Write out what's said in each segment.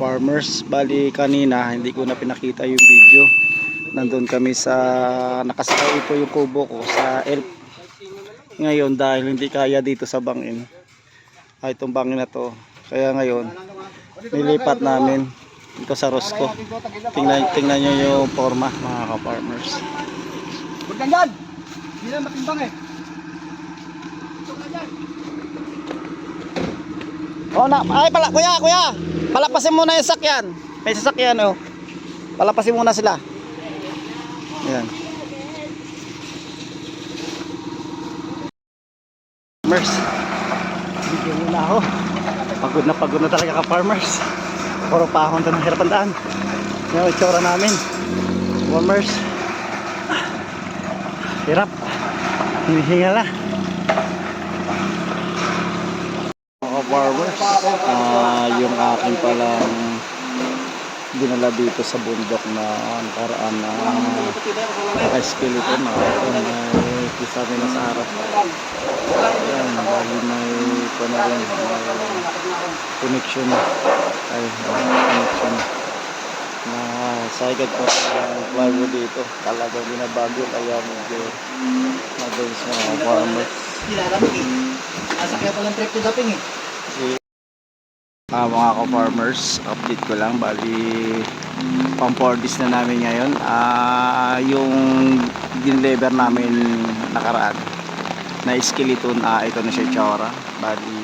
ka-farmers. Bali kanina hindi ko na pinakita yung video. Nandun kami sa nakasakay po yung kubo ko sa elf. Ngayon dahil hindi kaya dito sa bangin. Itong bangin na to. Kaya ngayon nilipat namin dito sa Rosco. Tingnan nyo yung forma mga ka-farmers. Magandang! Hindi na matimbang eh. Oh na, ay pala kuya. Palapasin muna yung sakyan. May sasakyan oh. Palapasin muna sila. Ayan. Farmers. Bigyan muna ako. Pagod na talaga ka-farmers. Puro pahon to ng hirapan daan. Yung itsura namin. Farmers. Hirap. Hinihinga na. Farmers, yung aking palang dinala dito sa bundok na nakaraan na skeleton na ito may kisa nila sa harap. Yan, dahil may connection na sagad po sa barbo dito. Talagang binabago kaya medyo madalis mga farmers. Kaya palang trip to daping eh. Mga ka-farmers, update ko lang, bali pang 4 days na namin ngayon. Yung dinlever namin nakaraan na skeleton, ito na siya tsura. Bali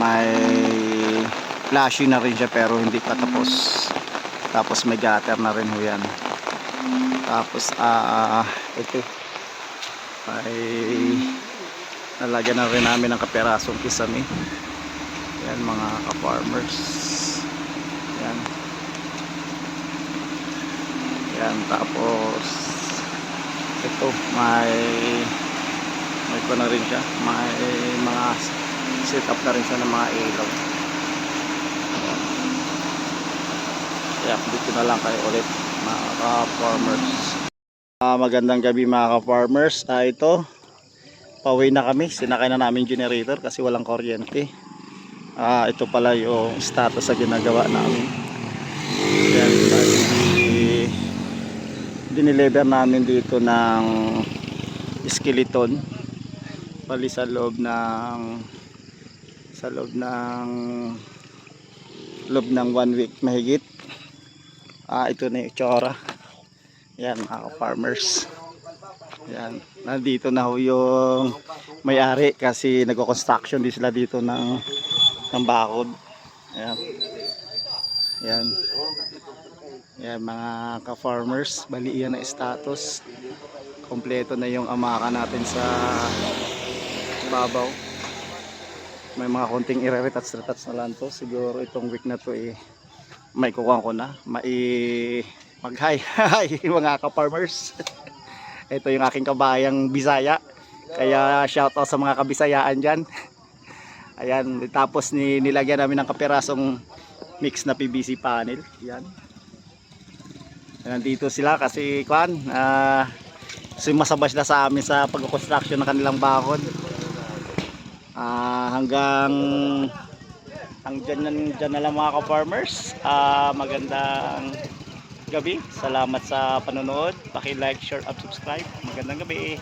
may flashing na rin siya pero hindi pa tapos. Tapos may gutter na rin ho yan. Tapos ito ay nalagyan na rin namin ng kaperasong kisame. Yan mga ka-farmers. Yan tapos ito may ko na rin siya. May mga set up na rin siya ng mga ilaw. Yan, dito na lang kayo ulit mga ka-farmers. Magandang gabi mga ka-farmers. Ito pauwi na kami. Sinakay na namin generator kasi walang kuryente. Ito pala yung status sa ginagawa namin. Yan, diniliver namin dito ng skeleton bali sa loob ng 1 week mahigit. Ito na yung tsura. Yan mga farmers. Yan, nandito na ho yung may-ari kasi nagko-construction din sila dito ng bakod. Yan mga ka-farmers, bali yan na status. Kompleto na yung amaka natin sa babaw. May mga konting i-retouch na lang to. Siguro itong week na to may kukuha ko na. Mag-hi mga ka-farmers. Ito yung aking kabayang Bisaya. Kaya shoutout sa mga kabisayaan dyan. Ayan, tapos nilagyan namin ng kaperasong mix na PVC panel. Yan. Nandito sila kasi sumasabay sila sa amin sa pag-construction ng kanilang bakod. Hanggang dyan na lang mga ka-farmers. Magandang gabi. Salamat sa panonood. Paki-like, share, at subscribe. Magandang gabi.